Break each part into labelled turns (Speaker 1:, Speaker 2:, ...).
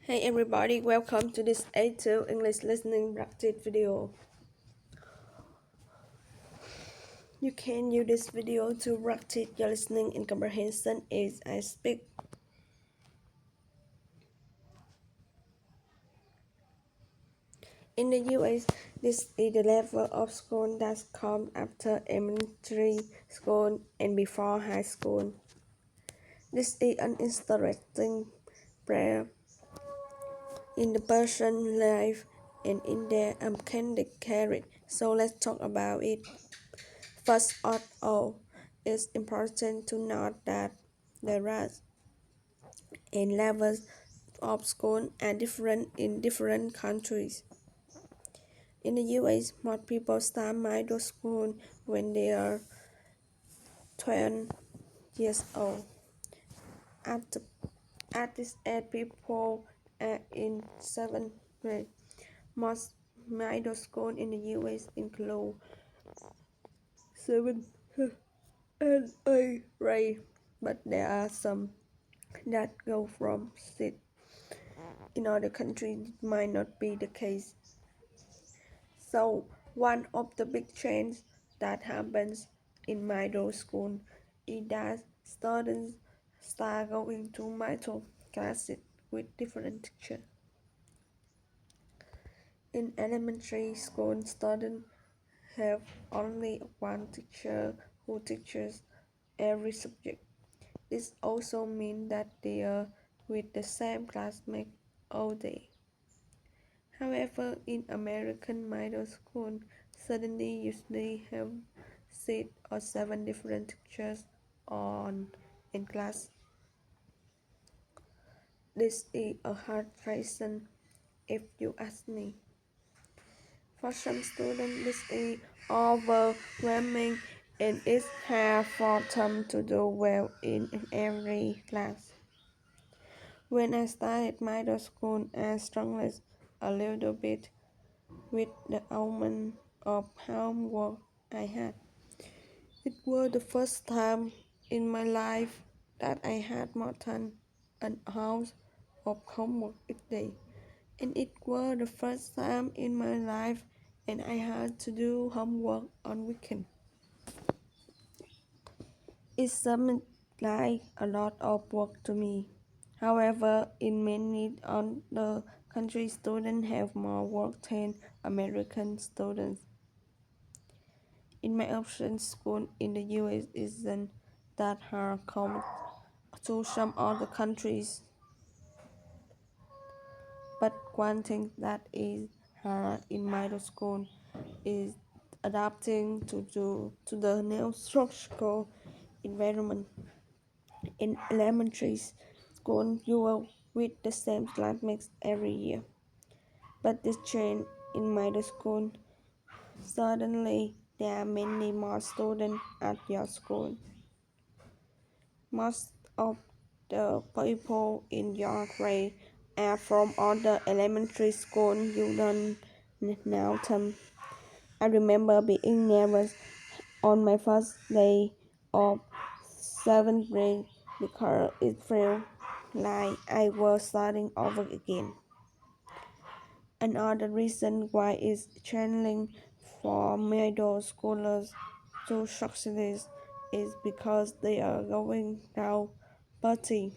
Speaker 1: Hey everybody, welcome to this A2 English listening practice video. You can use this video to practice your listening and comprehension as I speak. In the US, this is the level of school that comes after elementary school and before high school. This is an interesting prayer in the person's life and in their academic career. So let's talk about it. First of all, it's important to note that the rates and levels of school are different in different countries. In the US, most people start middle school when they are 12 years old. At, the, at this age, people are in 7th grade. Most middle school in the US include 7th and 8th grade, but there are some that go from 6. In other countries, it might not be the case. So, one of the big changes that happens in middle school is that students start going to middle classes with different teachers. In elementary school, students have only one teacher who teaches every subject. This also means that they are with the same classmate all day. However, in American middle school, suddenly usually have 6 or 7 different teachers on in class. This is a hard transition if you ask me. For some students, this is overwhelming and it's hard for them to do well in every class. When I started middle school, I struggled a little bit with the amount of homework I had. It was the first time in my life that I had more than an hour of homework each day. And it was the first time in my life and I had to do homework on weekend. It seemed like a lot of work to me. However, in many other countries, students have more work than American students. In my option, school in the US isn't that hard compared to some other countries. But one thing that is hard in middle school is adapting to the new structural environment. In elementary school, you are with the same classmates every year. But this change in middle school, suddenly there are many more students at your school. Most of the people in your grade are from other elementary school you don't know them. I remember being nervous on my first day of 7th grade because it felt like I was starting over again. Another reason why it's challenging for middle schoolers to succeed is because they are going through puberty.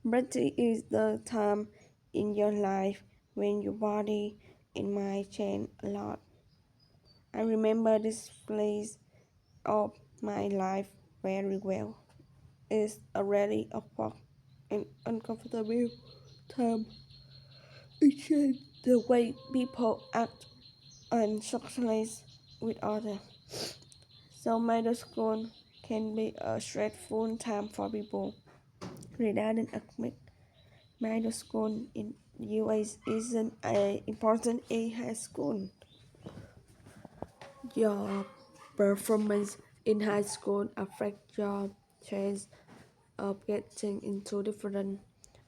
Speaker 1: Puberty is the time in your life when your body and mind change a lot. I remember this phase of my life very well. It's a really awkward and uncomfortable time. It changed the way people act and socialize with others. So middle school can be a stressful time for people. Regarding academic, middle school in US isn't as important as high school. Your performance in high school affects your chance of getting into different,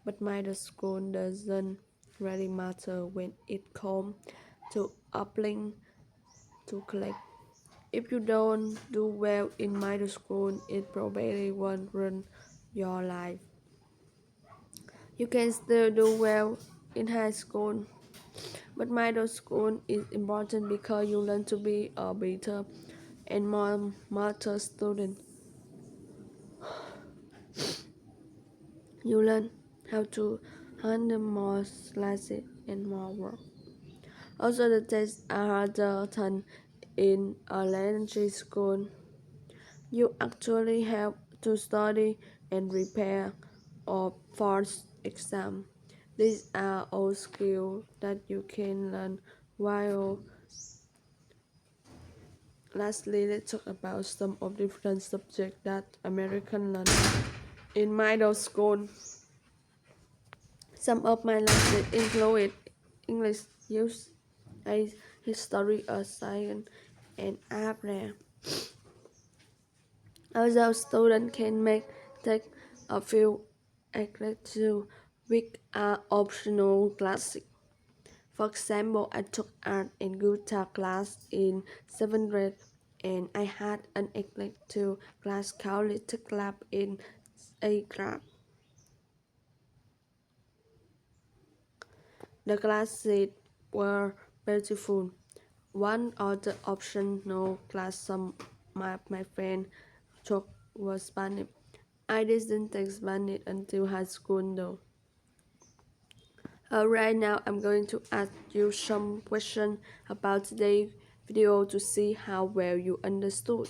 Speaker 1: but middle school doesn't really matter when it comes to applying to college. If you don't do well in middle school, it probably won't ruin your life. You can still do well in high school, but middle school is important because you learn to be a better and more mature student. You learn how to handle more classes and more work. Also, the tests are harder than in elementary school. You actually have to study and prepare for exam. These are all skills that you can learn while. Lastly, let's talk about some of the different subjects that American learn in middle school. Some of my lessons include English, use history, science, and art. Although students can take a few electives which are optional classes. For example, I took art and guitar class in 7th grade and I had an elective class called Little Club in 8th grade. The classes were beautiful. One of the optional class some my friend took was Spanish. I didn't take Spanish until high school though. Right now I'm going to ask you some questions about today's video to see how well you understood.